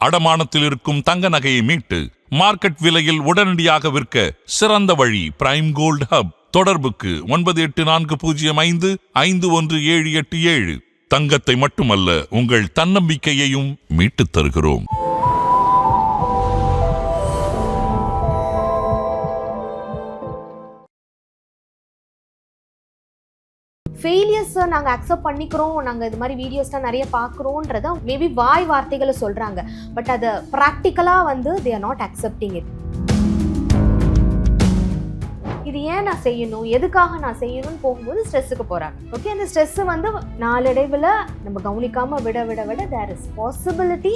அடமானத்தில் இருக்கும் தங்க நகையை மீட்டு மார்க்கெட் விலையில் உடனடியாக விற்க சிறந்த வழி பிரைம் கோல்ட் ஹப். தொடர்புக்கு 9840551787. தங்கத்தை மட்டுமல்ல, உங்கள் தன்னம்பிக்கையையும் மீட்டுத் தருகிறோம். ஃபெயிலியர்ஸை நாங்கள் அக்செப்ட் பண்ணிக்கிறோம், நாங்கள் இது மாதிரி வீடியோஸ்லாம் நிறைய பார்க்குறோன்றத மேபி வாய் வார்த்தைகளை சொல்கிறாங்க. பட் அதை ப்ராக்டிக்கலாக வந்து they are not accepting it. இது ஏன் நான் செய்யணும், எதுக்காக நான் செய்யணும்னு போகும்போது ஸ்ட்ரெஸ்ஸுக்கு போகிறாங்க. ஓகே, அந்த ஸ்ட்ரெஸ்ஸு வந்து நாளடைவில் நம்ம கவனிக்காமல் விட விட விட தேர் இஸ் பாசிபிலிட்டி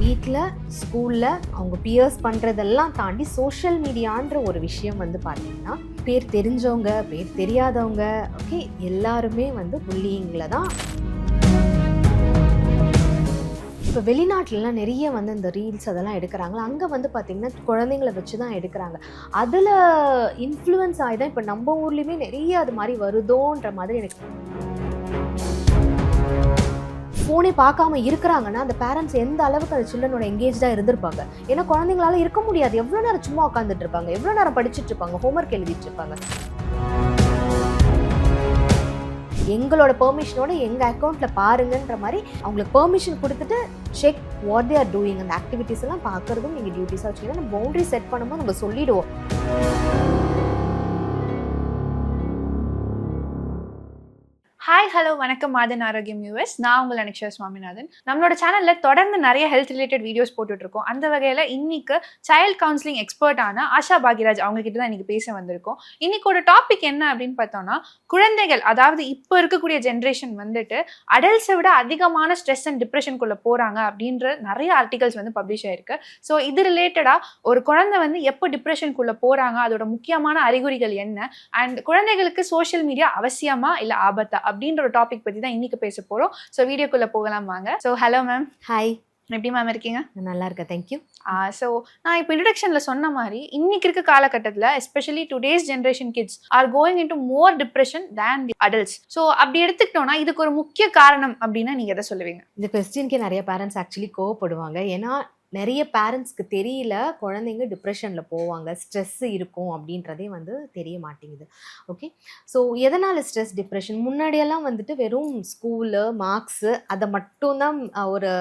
வீட்டில், ஸ்கூலில் அவங்க பியர்ஸ் பண்ணுறதெல்லாம் தாண்டி சோஷியல் மீடியான்ற ஒரு விஷயம் வந்து பார்த்தீங்கன்னா பேர் தெரிஞ்சவங்க, பேர் தெரியாதவங்க, ஓகே, எல்லாருமே வந்து புல்லிங்கில் தான். இப்போ வெளிநாட்டிலலாம் நிறைய வந்து இந்த ரீல்ஸ் அதெல்லாம் எடுக்கிறாங்களா, அங்கே வந்து பார்த்திங்கன்னா குழந்தைங்களை வச்சு தான் எடுக்கிறாங்க. அதில் இன்ஃப்ளூயன்ஸ் ஆகி தான் இப்போ நம்ம ஊர்லேயுமே நிறைய அது மாதிரி வருதோன்ற மாதிரி எனக்கு. ஃபோனே பார்க்காம இருக்கிறாங்கன்னா அந்த பேரண்ட்ஸ் எந்த அளவுக்கு அந்த சில்ட்ரனோட எங்கேஜாக இருந்திருப்பாங்க. ஏன்னா குழந்தைங்களால இருக்க முடியாது, எவ்வளோ நேரம் சும்மா உட்காந்துட்டு இருப்பாங்க, எவ்வளோ நேரம் படிச்சுட்டு இருப்பாங்க, ஹோம்ஒர்க் எழுதிட்டு இருப்பாங்க. எங்களோட பெர்மிஷனோட எங்கள் அக்கௌண்ட்டில் பாருங்கன்ற மாதிரி அவங்களுக்கு பெர்மிஷன் கொடுத்துட்டு check what they are doing. அந்த ஆக்டிவிட்டீஸ் எல்லாம் பார்க்குறதும் நீங்கள் டியூட்டிஸாக வச்சுக்கிங்கன்னா நம்ம பவுண்டரி செட் பண்ணும்போது நம்ம சொல்லிடுவோம். ஹாய், ஹலோ, வணக்கம். மாதன் ஆரோக்கியம் யூஎஸ். நான் உங்கள் அனிக்ஷா சுவாமிநாதன். நம்மளோட சேனலில் தொடர்ந்து நிறைய ஹெல்த் ரிலேட்டட் வீடியோஸ் போட்டுட்ருக்கோம். அந்த வகையில் இன்னைக்கு சைல்ட் கவுன்சிலிங் எக்ஸ்பர்ட்டான ஆஷா பாக்யராஜ் அவங்ககிட்ட தான் இன்றைக்கி பேச வந்திருக்கோம். இன்னைக்கோட டாபிக் என்ன அப்படின்னு பார்த்தோம்னா, குழந்தைகள், அதாவது இப்போ இருக்கக்கூடிய ஜென்ரேஷன் வந்துட்டு அடல்ட்ஸை விட அதிகமான ஸ்ட்ரெஸ் அண்ட் டிப்ரெஷனுக்குள்ளே போகிறாங்க அப்படின்ற நிறைய ஆர்டிகல்ஸ் வந்து பப்ளிஷ் ஆயிருக்கு. ஸோ இது ரிலேட்டடாக ஒரு குழந்தை வந்து எப்போ டிப்ரெஷனுக்குள்ளே போகிறாங்க, அதோட முக்கியமான அறிகுறிகள் என்ன, அண்ட் குழந்தைகளுக்கு சோஷியல் மீடியா அவசியமா இல்லை ஆபத்தா அப்படின்ற ஒரு டாபிக் பத்தி தான் இன்னைக்கு பேச போறோம். ஸோ வீடியோக்குள்ள போகலாம் வாங்க. So hello ma'am. ஹாய், எப்படி மேம் இருக்கீங்க? நல்லா இருக்கேன், தேங்க்யூ. ஸோ நான் இப்போ இன்ட்ரடக்ஷன்ல சொன்ன மாதிரி இன்னைக்கு இருக்க காலகட்டத்தில் especially today's generation kids are going into more depression than the adults. So அப்படி எடுத்துக்கிட்டோம்னா இதுக்கு ஒரு முக்கிய காரணம் அப்படின்னா நீங்க எதை சொல்லுவீங்க? இந்த கொஸ்டின்கே நிறைய பேரண்ட்ஸ் ஆக்சுவலி கோவப்படுவாங்க. ஏன்னா நிறைய பேரண்ட்ஸ்க்கு தெரியல குழந்தைங்க டிப்ரெஷனில் போவாங்க, ஸ்ட்ரெஸ்ஸு இருக்கும் அப்படின்றதே வந்து தெரிய மாட்டேங்குது. ஓகே, ஸோ எதனால் ஸ்ட்ரெஸ், டிப்ரெஷன்? முன்னாடியெல்லாம் வந்துட்டு வெறும் ஸ்கூலு, மார்க்ஸு அதை மட்டும்தான் ஒரு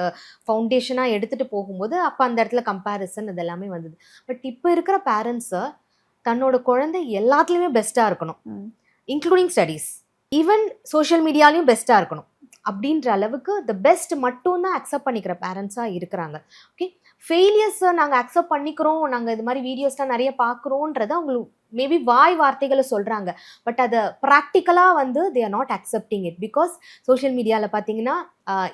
ஃபவுண்டேஷனாக எடுத்துகிட்டு போகும்போது அப்போ அந்த இடத்துல கம்பேரிசன் இதெல்லாமே வந்தது. பட் இப்போ இருக்கிற பேரண்ட்ஸை தன்னோட குழந்தை எல்லாத்துலேயுமே பெஸ்ட்டாக இருக்கணும், இன்க்ளூடிங் ஸ்டடீஸ், ஈவன் சோஷியல் மீடியாலையும் பெஸ்ட்டாக இருக்கணும் அப்படின்ற அளவுக்கு த பெஸ்ட் மட்டும்தான் அக்செப்ட் பண்ணிக்கிற பேரண்ட்ஸாக இருக்கிறாங்க. ஓகே, ஃபெயிலியர்ஸை நாங்கள் அக்செப்ட் பண்ணிக்கிறோம், நாங்கள் இது மாதிரி வீடியோஸ்லாம் நிறைய பார்க்குறோன்றத அவங்களுக்கு மேபி வாய் வார்த்தைகளை சொல்கிறாங்க. பட் அதை ப்ராக்டிக்கலாக வந்து they are not accepting it. Because social மீடியாவில் பார்த்தீங்கன்னா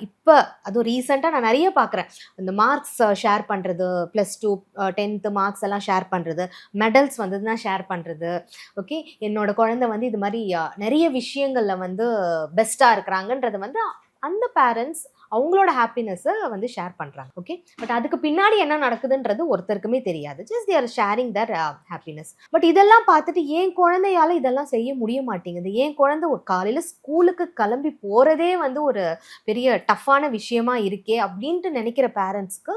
இப்போ அதுவும் ரீசெண்டாக நான் நிறைய பார்க்குறேன், இந்த மார்க்ஸ் ஷேர் பண்ணுறது, +2 10th மார்க்ஸ் எல்லாம் ஷேர் பண்ணுறது, மெடல்ஸ் வந்ததுன்னா ஷேர் பண்ணுறது. ஓகே, என்னோட குழந்தை வந்து இது மாதிரி நிறைய விஷயங்களில் வந்து பெஸ்ட்டாக இருக்கிறாங்கன்றதை வந்து அந்த பேரண்ட்ஸ் அவங்களோட ஹாப்பினஸை வந்து ஷேர் பண்ணுறாங்க. ஓகே, பட் அதுக்கு பின்னாடி என்ன நடக்குதுன்றது ஒருத்தருக்குமே தெரியாது. Just they are sharing their happiness. But இதெல்லாம் பார்த்துட்டு ஏன் குழந்தையால் இதெல்லாம் செய்ய முடிய மாட்டேங்குது, ஏன் குழந்தை ஒரு காலையில் ஸ்கூலுக்கு கிளம்பி போகிறதே வந்து ஒரு பெரிய டஃப்பான விஷயமா இருக்கே அப்படின்ட்டு நினைக்கிற பேரண்ட்ஸ்க்கு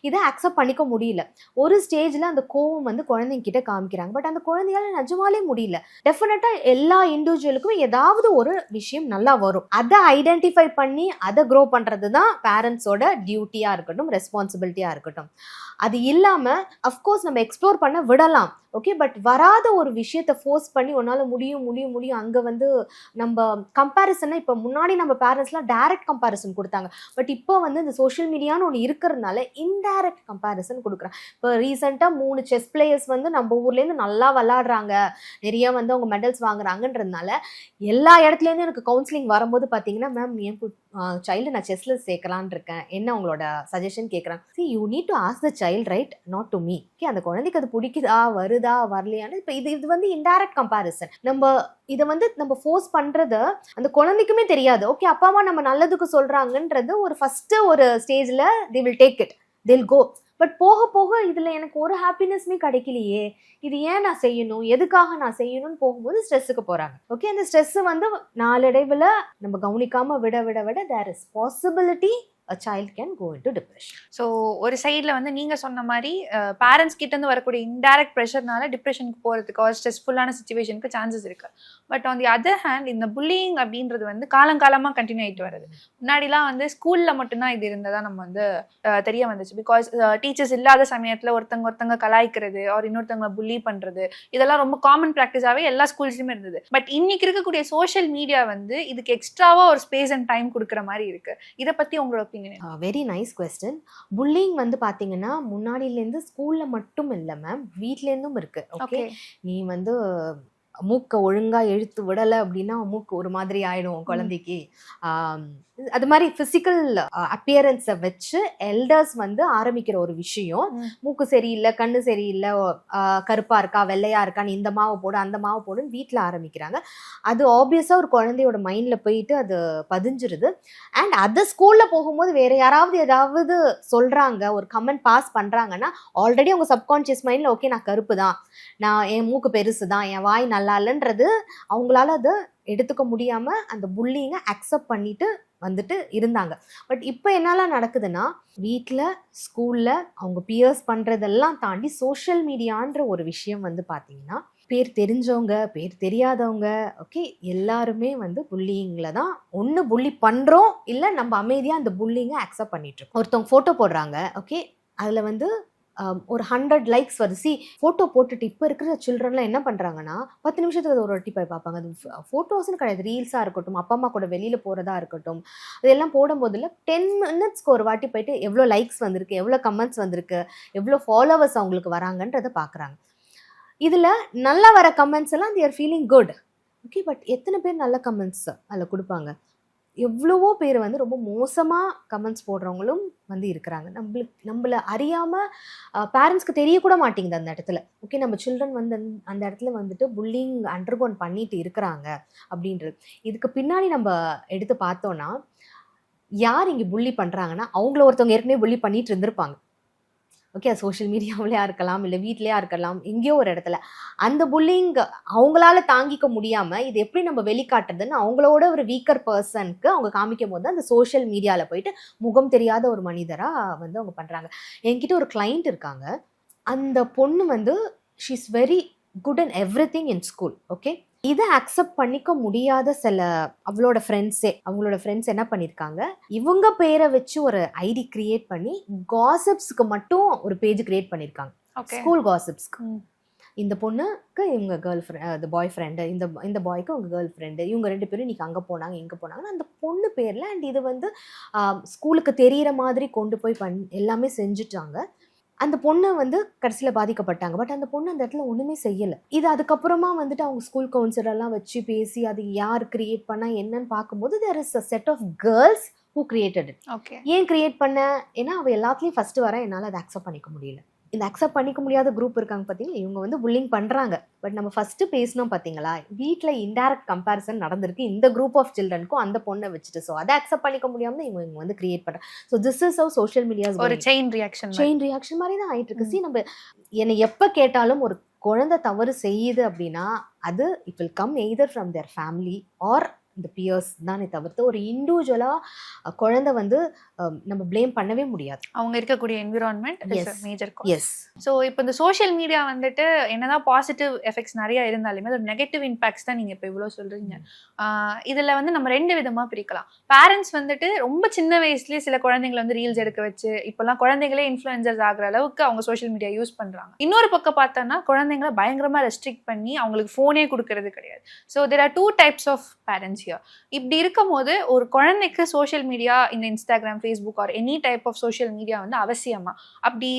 இதை அக்செப்ட் பண்ணிக்க முடியல. ஒரு ஸ்டேஜில் அந்த கோவம் வந்து குழந்தைங்கிட்ட காமிக்கிறாங்க. பட் அந்த குழந்தையால் நிஜமாலே முடியல. டெஃபினட்டாக எல்லா இண்டிவிஜுவலுக்குமே ஏதாவது ஒரு விஷயம் நல்லா வரும், அதை ஐடென்டிஃபை பண்ணி அதை க்ரோ பண்ணுறது தான் பேரண்ட்ஸோட டியூட்டியாக இருக்கட்டும், ரெஸ்பான்சிபிலிட்டியாக இருக்கட்டும். அது இல்லாமல் அஃப்கோர்ஸ் நம்ம எக்ஸ்ப்ளோர் பண்ண விடலாம். ஓகே, பட் வராத ஒரு விஷயத்தை ஃபோர்ஸ் பண்ணி உன்னால் முடியும் முடியும் முடியும் அங்கே வந்து நம்ம கம்பேரிசனை, இப்போ முன்னாடி நம்ம பேரண்ட்ஸ்லாம் டைரக்ட் கம்பேரிசன் கொடுத்தாங்க. பட் இப்போ வந்து இந்த சோஷியல் மீடியான்னு ஒன்று இருக்கிறதுனால இன்டைரக்ட் கம்பேரிசன் கொடுக்குறாங்க. இப்போ ரீசெண்டாக 3 செஸ் பிளேயர்ஸ் வந்து நம்ம ஊர்லேருந்து நல்லா விளாடுறாங்க, நிறைய வந்து அவங்க மெடல்ஸ் வாங்குறாங்கன்றதுனால எல்லா இடத்துலேருந்து எனக்கு கவுன்சிலிங் வரும்போது பார்த்தீங்கன்னா, மேம் என் சைல்டு நான் செஸ்ல சேர்க்கலான் இருக்கேன், என்ன உங்களோட சஜஷன் கேட்குறாங்க. C, you need to ask the child, right, not to me. Okay, அந்த குழந்தைக்கு அது பிடிக்குதா, வருதா, வரலையான்னு இப்போ இது வந்து இன்டைரக்ட் கம்பேரிசன். நம்ம இதை வந்து நம்ம ஃபோர்ஸ் பண்ணுறது அந்த குழந்தைக்குமே தெரியாது. ஓகே, அப்பா அம்மா நம்ம நல்லதுக்கு சொல்கிறாங்கன்றது ஒரு ஃபஸ்ட்டு ஒரு ஸ்டேஜில் they will take it, they'll go. But போக போக இதில் எனக்கு ஒரு ஹாப்பினஸ்மே கிடைக்கலையே, இது ஏன் நான் செய்யணும், எதுக்காக நான் செய்யணும்னு போகும்போது ஸ்ட்ரெஸ்ஸுக்கு போகிறாங்க. ஓகே, அந்த ஸ்ட்ரெஸ்ஸு வந்து நாளடைவில் நம்ம கவனிக்காமல் விட விட விட there is possibility a child can go into depression. So ஒரு சைடில் வந்து நீங்கள் சொன்ன மாதிரி பேரண்ட்ஸ் கிட்டேருந்து வரக்கூடிய இன்டைரக்ட் ப்ரெஷர்னால டிப்ரெஷனுக்கு போகிறதுக்கு ஒரு ஸ்ட்ரெஸ்ஃபுல்லான சுச்சுவேஷனுக்கு சான்சஸ் இருக்குது. But on the other hand இந்த புல்லிங் அப்படின்றது வந்து காலங்காலமாக கண்டினியூ ஆகிட்டு வருது. முன்னாடிலாம் வந்து ஸ்கூலில் மட்டும்தான் இது இருந்ததாக நம்ம வந்து தெரிய வந்துச்சு. பிகாஸ் டீச்சர்ஸ் இல்லாத சமயத்தில் ஒருத்தங்க கலாய்க்கிறது ஒரு இன்னொருத்தவங்க புல்லி பண்ணுறது இதெல்லாம் ரொம்ப காமன் ப்ராக்டிஸாகவே எல்லா ஸ்கூல்ஸ்லையுமே இருந்தது. பட் இன்னைக்கு இருக்கக்கூடிய சோஷியல் மீடியா வந்து இதுக்கு எக்ஸ்ட்ராவாக ஒரு ஸ்பேஸ் அண்ட் டைம் கொடுக்குற மாதிரி இருக்குது. இதை பற்றி உங்களோட வெரி நைஸ் கொஸ்டின். புல்லிங் வந்து பார்த்தீங்கன்னா முன்னாடியிலேருந்து ஸ்கூலில் மட்டும் இல்லை மேம், வீட்லேருந்தும் இருக்கு. ஓகே, நீ வந்து மூக்கை ஒழுங்கா இழுத்து விடலை அப்படின்னா மூக்கு ஒரு மாதிரி ஆயிடும் குழந்தைக்கு. அது மாதிரி ஃபிசிக்கல் அப்பியரன்ஸை வச்சு எல்டர்ஸ் வந்து ஆரம்பிக்கிற ஒரு விஷயம். மூக்கு சரியில்லை, கண்ணு சரியில்லை, கருப்பா இருக்கா வெள்ளையா இருக்கான்னு இந்த மாவு போடு அந்த மாவு போடுன்னு வீட்டில் ஆரம்பிக்கிறாங்க. அது ஆப்வியஸாக ஒரு குழந்தையோட மைண்டில் போயிட்டு அது பதிஞ்சிருது. அண்ட் அது ஸ்கூலில் போகும்போது வேற யாராவது ஏதாவது சொல்கிறாங்க, ஒரு கமெண்ட் பாஸ் பண்ணுறாங்கன்னா ஆல்ரெடி அவங்க சப்கான்ஷியஸ் மைண்டில் ஓகே நான் கருப்பு தான், நான் என் மூக்கு பெருசு தான், என் வாய் நல்லா இல்லைன்றது அவங்களால அதை எடுத்துக்க முடியாமல் அந்த புல்லிங்கை அக்செப்ட் பண்ணிட்டு வந்துட்டு இருந்தாங்க. பட் இப்போ என்னெல்லாம் நடக்குதுன்னா வீட்டில் ஸ்கூலில் அவங்க பியர்ஸ் பண்ணுறதெல்லாம் தாண்டி சோஷியல் மீடியான்ற ஒரு விஷயம் வந்து பார்த்தீங்கன்னா பேர் தெரிஞ்சவங்க பேர் தெரியாதவங்க ஓகே எல்லாருமே வந்து புல்லிங்கில் தான் ஒன்று புல்லி பண்ணுறோம், இல்லை நம்ம அமைதியாக அந்த புல்லிங்கை அக்செப்ட் பண்ணிட்டுருக்கோம். ஒருத்தவங்க ஃபோட்டோ போடுறாங்க, ஓகே அதில் வந்து ஒரு 100 லைக்ஸ் வருது. ஃபோட்டோ போட்டுட்டு இப்போ இருக்கிற சில்ட்ரன்லாம் என்ன பண்ணுறாங்கன்னா 10 நிமிஷத்துக்கு ஒரு வாட்டி போய் பார்ப்பாங்க. அது ஃபோட்டோஸ்ன்னு கிடையாது, ரீல்ஸாக இருக்கட்டும், அப்பா அம்மா கூட வெளியில் போகிறதா இருக்கட்டும், அதெல்லாம் போடும்போதில் 10 மினிட்ஸ்க்கு ஒரு வாட்டி போயிட்டு எவ்வளோ லைக்ஸ் வந்திருக்கு, எவ்வளோ கமெண்ட்ஸ் வந்திருக்கு, எவ்வளோ ஃபாலோவர்ஸ் அவங்களுக்கு வராங்கன்றதை பார்க்குறாங்க. இதில் நல்லா வர கமெண்ட்ஸ் எல்லாம் they are feeling good. Okay, but எத்தனை பேர் நல்ல கமெண்ட்ஸ் அதில் கொடுப்பாங்க? எவ்வளவோ பேர் வந்து ரொம்ப மோசமாக கமெண்ட்ஸ் போடுறவங்களும் வந்து இருக்கிறாங்க. நம்மளை அறியாமல் பேரண்ட்ஸ்க்கு தெரியக்கூட மாட்டேங்குது அந்த இடத்துல. ஓகே, நம்ம சில்ட்ரன் வந்து அந்த இடத்துல வந்துட்டு புல்லிங் அண்டர்கோன் பண்ணிட்டு இருக்கிறாங்க அப்படின்றது. இதுக்கு பின்னாடி நம்ம எடுத்து பார்த்தோன்னா யார் இங்கே புல்லி பண்ணுறாங்கன்னா அவங்கள ஒருத்தவங்க ஏற்கனவே புல்லி பண்ணிட்டு இருந்திருப்பாங்க. ஓகே, சோஷியல் மீடியாவிலையா இருக்கலாம், இல்லை வீட்லையா இருக்கலாம், எங்கேயோ ஒரு இடத்துல அந்த புல்லிங் அவங்களால தாங்கிக்க முடியாமல் இது எப்படி நம்ம வெளிக்காட்டுறதுன்னு அவங்களோட ஒரு வீக்கர் பர்சனுக்கு அவங்க காமிக்கும் போது அந்த சோஷியல் மீடியாவில் போயிட்டு முகம் தெரியாத ஒரு மனிதராக வந்து அவங்க பண்ணுறாங்க. என்கிட்ட ஒரு கிளைண்ட் இருக்காங்க, அந்த பொண்ணு வந்து she is very good in everything in school. Okay, இதை அக்செப்ட் பண்ணிக்க முடியாத சில அவங்களோட ஃப்ரெண்ட்ஸ் என்ன பண்ணியிருக்காங்க, இவங்க பேரை வச்சு ஒரு ஐடி கிரியேட் பண்ணி காசிப்ஸ்க்கு மட்டும் ஒரு பேஜ் கிரியேட் பண்ணியிருக்காங்க. ஸ்கூல் காசிப்ஸ்க்கு. இந்த பொண்ணுக்கு இவங்க கேர்ள் ஃப்ரெண்ட் பாய் ஃப்ரெண்டு, இந்த பாய்க்கு அவங்க கேர்ள் ஃப்ரெண்டு, இவங்க 2 பேரும் இன்னைக்கு அங்கே போனாங்க இங்கே போனாங்கன்னு அந்த பொண்ணு பேரில். அண்ட் இது வந்து ஸ்கூலுக்கு தெரிகிற மாதிரி கொண்டு போய் எல்லாமே செஞ்சுட்டாங்க. அந்த பொண்ணை வந்து கடைசியில் பாதிக்கப்பட்டாங்க. பட் அந்த பொண்ணு அந்த இடத்துல ஒன்றுமே செய்யலை. இது அதுக்கப்புறமா வந்துட்டு அவங்க ஸ்கூல் கவுன்சிலர்லாம் வச்சு பேசி அது யார் கிரியேட் பண்ணால் என்னன்னு பார்க்கும்போது there is a set of girls who created it. Okay, ஏன் கிரியேட் பண்ண? ஏன்னா அவள் எல்லாத்துலேயும் ஃபஸ்ட்டு வர என்னால் அதை அக்செப்ட் பண்ணிக்க முடியல. இந்த அக்செப்ட் பண்ணிக்க முடியாத குரூப் இருக்காங்க பார்த்தீங்களா, இவங்க வந்து புல்லிங் பண்ணுறாங்க. பட் நம்ம ஃபஸ்ட்டு பேசணும் பார்த்தீங்களா, வீட்டில் இன்டைரக்ட் கம்பேரிசன் நடந்திருக்கு இந்த குரூப் ஆஃப் சில்ட்ரனுக்கும் அந்த பொண்ணை வச்சுட்டு. ஸோ அதை அக்செப்ட் பண்ணிக்க முடியாமல் இவங்க வந்து கிரியேட் பண்ணுறாங்க. So this is how social medias ஒரு செயின் ரியாக்ஷன் மாதிரி தான் ஆயிட்டு இருக்கு. நம்ம என்னை எப்போ கேட்டாலும் ஒரு குழந்தை தவறு செய்யுது அப்படின்னா அது it will come either from their family or இந்த பியர்ஸ் தானே தவிர்த்து ஒரு இண்டிவிஜுவலாக குழந்தை வந்து நம்ம பிளேம் பண்ணவே முடியாது. அவங்க இருக்கக்கூடிய environment major cause. Yes. So இப்போ இந்த சோஷியல் மீடியா வந்துட்டு என்னதான் பாசிட்டிவ் எஃபெக்ட்ஸ் நிறைய இருந்தாலுமே ஒரு நெகட்டிவ் இம்பாக்ட்ஸ் தான் நீங்கள் இப்போ இவ்வளோ சொல்கிறீங்க. இதில் வந்து நம்ம 2 விதமாக பிரிக்கலாம். பேரண்ட்ஸ் வந்துட்டு ரொம்ப சின்ன வயசுலேயே சில குழந்தைங்களை வந்து ரீல்ஸ் எடுக்க வச்சு இப்போல்லாம் குழந்தைங்களே இன்ஃப்ளூயன்சர்ஸ் ஆகிற அளவுக்கு அவங்க சோஷியல் மீடியா யூஸ் பண்ணுறாங்க. இன்னொரு பக்கம் பார்த்தோன்னா குழந்தைங்களை பயங்கரமாக ரெஸ்ட்ரிக்ட் பண்ணி அவங்களுக்கு ஃபோனே கொடுக்கறது கிடையாது. So there are 2 types of parents. இப்படி இருக்கும் போது ஒரு குழந்தைக்கு சோஷியல் மீடியா இந்த Instagram, Facebook or any type of social media வந்து அவசியமா? அப்படி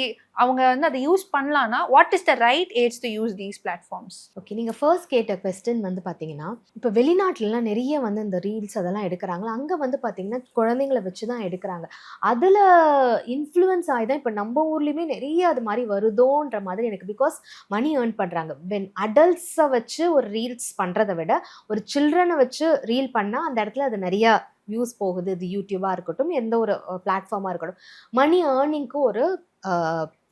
அவங்க வந்து அதை யூஸ் பண்ணலான்னா what is the right age to use these platforms? Okay, நீங்கள் ஃபர்ஸ்ட் கேட்ட கொஸ்டின் வந்து பார்த்தீங்கன்னா இப்போ வெளிநாட்டிலலாம் நிறைய வந்து இந்த ரீல்ஸ் அதெல்லாம் எடுக்கிறாங்களா, அங்கே வந்து பார்த்தீங்கன்னா குழந்தைங்களை வச்சு தான் எடுக்கிறாங்க. அதில் இன்ஃப்ளூயன்ஸ் ஆகி தான் இப்போ நம்ம ஊர்லேயுமே நிறைய அது மாதிரி வருதோன்ற மாதிரி எனக்கு. பிகாஸ் மணி ஏர்ன் பண்ணுறாங்க. வென் அடல்ட்ஸை வச்சு ஒரு ரீல்ஸ் பண்ணுறதை விட ஒரு சில்ட்ரனை வச்சு ரீல் பண்ணால் அந்த இடத்துல அது நிறையா வியூஸ் போகுது, இது யூடியூபாக இருக்கட்டும், எந்த ஒரு பிளாட்ஃபார்மாக இருக்கட்டும், மணி ஏர்னிங்க்கு ஒரு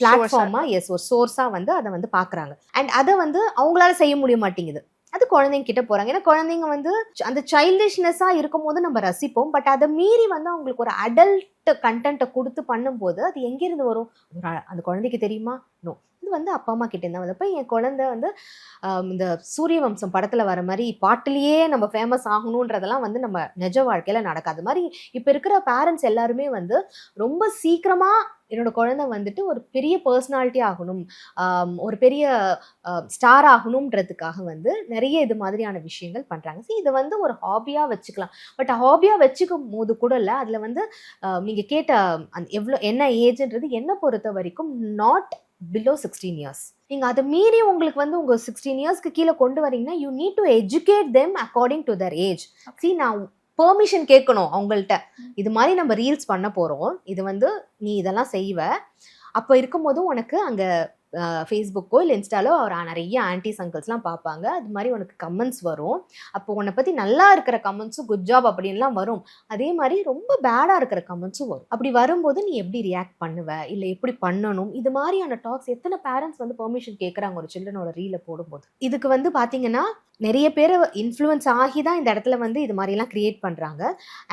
பிளாட்ஃபார்மாக ஒரு சோர்ஸாக வந்து அதை வந்து பார்க்குறாங்க. அண்ட் அதை வந்து அவங்களால செய்ய முடிய மாட்டேங்குது. அது குழந்தைங்க கிட்ட போகிறாங்க. ஏன்னா குழந்தைங்க வந்து அந்த சைல்டிஷ்னஸாக இருக்கும் போது நம்ம ரசிப்போம். பட் அதை மீறி வந்து அவங்களுக்கு ஒரு அடல்ட் கண்டென்ட்டை கொடுத்து பண்ணும்போது அது எங்கேருந்து வரும்? அந்த குழந்தைக்கு தெரியுமா? நோ. இது வந்து அப்பா அம்மா கிட்ட இருந்தால் வந்தப்போ என் குழந்தை வந்து இந்த சூரியவம்சம் படத்தில் வர மாதிரி பாட்டிலேயே நம்ம ஃபேமஸ் ஆகணுன்றதெல்லாம் வந்து நம்ம நிஜ வாழ்க்கையில் நடக்காது. மாதிரி இப்போ இருக்கிற பேரண்ட்ஸ் எல்லாருமே வந்து ரொம்ப சீக்கிரமாக என்னோட குழந்தை வந்துட்டு ஒரு பெரிய பர்சனாலிட்டி ஆகணும், ஒரு பெரிய ஸ்டார் ஆகணுன்றதுக்காக வந்து நிறைய இது மாதிரியான விஷயங்கள் பண்ணுறாங்க. சரி, இதை வந்து ஒரு ஹாபியாக வச்சுக்கலாம். பட் ஹாபியாக வச்சுக்கும் போது கூட இல்லை, அதில் வந்து நீங்கள் கேட்ட அந்த எவ்வளோ என்ன ஏஜ்ன்றது என்னை பொறுத்த வரைக்கும் நாட் பிலோ 16 years. நீங்கள் அதை மீறி உங்களுக்கு வந்து உங்கள் 16 yearsக்கு கீழே கொண்டு வரீங்கன்னா you need to educate them according to their age. See, நான் பெர்மிஷன் கேட்கணும் அவங்கள்ட்ட. இது மாதிரி நம்ம ரீல்ஸ் பண்ண போகிறோம், இது வந்து நீ இதெல்லாம் செய்வ, அப்போ இருக்கும்போது உனக்கு அங்கே ஃபேஸ்புக்கோ இல்லை இன்ஸ்டாலோ நிறைய ஆன்டிஸ் அங்கிள்ஸ்லாம் பார்ப்பாங்க. அது மாதிரி உனக்கு கமெண்ட்ஸ் வரும். அப்போ உன்னை பற்றி நல்லா இருக்கிற கமெண்ட்ஸும் குட் ஜாப் அப்படின்லாம் வரும். அதே மாதிரி ரொம்ப பேடாக இருக்கிற கமெண்ட்ஸும் வரும். அப்படி வரும்போது நீ எப்படி ரியாக்ட் பண்ணுவ, இல்லை எப்படி பண்ணணும், இது மாதிரியான டாக்ஸ் எத்தனை பேரண்ட்ஸ் வந்து பெர்மிஷன் கேட்குறாங்க ஒரு சில்ட்ரனோட ரீலை போடும்போது. இதுக்கு வந்து பார்த்தீங்கன்னா நிறைய பேர் இன்ஃப்ளூயன்ஸ் ஆகி தான் இந்த இடத்துல வந்து இது மாதிரிலாம் க்ரியேட் பண்ணுறாங்க.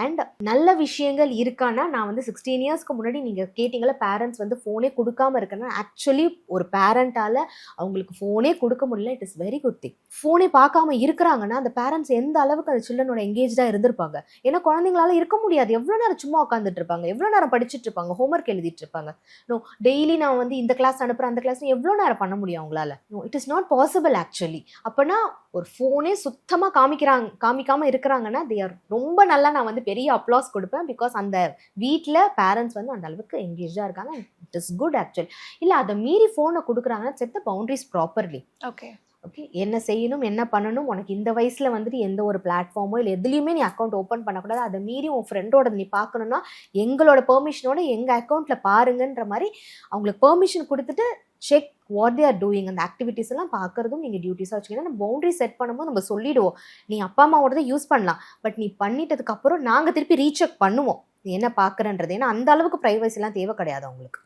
அண்ட் நல்ல விஷயங்கள் இருக்கான்னா, நான் வந்து 16 yearsக்கு முன்னாடி நீங்கள் கேட்டிங்கள பேரண்ட்ஸ் வந்து ஃபோனே கொடுக்காம இருக்கேன்னா, ஆக்சுவலி ஒரு பேரண்ட்டால் அவங்களுக்கு ஃபோனே கொடுக்க முடியல, it is very good thing. ஃபோனே பார்க்காம இருக்கிறாங்கன்னா அந்த பேரண்ட்ஸ் எந்த அளவுக்கு அந்த சில்ட்ரனோட எங்கேஜாக இருந்திருப்பாங்க. ஏன்னா குழந்தைங்களால இருக்க முடியாது, எவ்வளோ நேரம் சும்மா உட்காந்துட்டு இருப்பாங்க, எவ்வளோ நேரம் படிச்சுட்டு இருப்பாங்க, ஹோம்ஒர்க் எழுதிட்டு இருப்பாங்க. நோ, டெய்லி நான் வந்து இந்த கிளாஸ் அனுப்புகிறேன் அந்த கிளாஸ் எவ்வளோ நேரம் பண்ண முடியும் அவங்களால? No, it is not possible actually. அப்போனா ஒரு ஃபோனே சுத்தமாக காமிக்காமல் இருக்கிறாங்கன்னா ரொம்ப நல்லா நான் வந்து பெரிய அப்ளாஸ் கொடுப்பேன். பிகாஸ் அந்த வீட்டில் பேரண்ட்ஸ் வந்து அந்த அளவுக்கு எங்கேஜாக இருக்காங்க. It is good actually. இல்லை அதை மீறி ஃபோனை கொடுக்குறாங்கன்னா செட் த பவுண்டரிஸ் ப்ராப்பர்லி. ஓகே, என்ன செய்யணும், என்ன பண்ணணும், உனக்கு இந்த வயசில் வந்துட்டு எந்த ஒரு பிளாட்ஃபார்மோ இல்லை எதுலேயுமே நீ அக்கௌண்ட் ஓப்பன் பண்ணக்கூடாது. அதை மீறி உன் ஃப்ரெண்டோட நீ பார்க்கணுன்னா எங்களோட பெர்மிஷனோட எங்கள் அக்கௌண்ட்டில் பாருங்கன்ற மாதிரி அவங்களுக்கு பெர்மிஷன் கொடுத்துட்டு check what they are doing. அந்த ஆக்டிவிட்டிஸ் எல்லாம் பார்க்குறதும் நீங்கள் டியூட்டிஸாக வச்சுக்கிங்கன்னா நம்ம பவுண்டரி செட் பண்ணும்போது நம்ம சொல்லிவிடுவோம், நீ அப்பா அம்மாவோட தான் யூஸ் பண்ணலாம், பட் நீ பண்ணிட்டதுக்கப்புறம் நாங்கள் திருப்பி ரீசெக் பண்ணுவோம் நீ என்ன பார்க்குறன்றது. ஏன்னா அந்த அளவுக்கு ப்ரைவசிலாம் தேவை கிடையாது அவங்களுக்கு.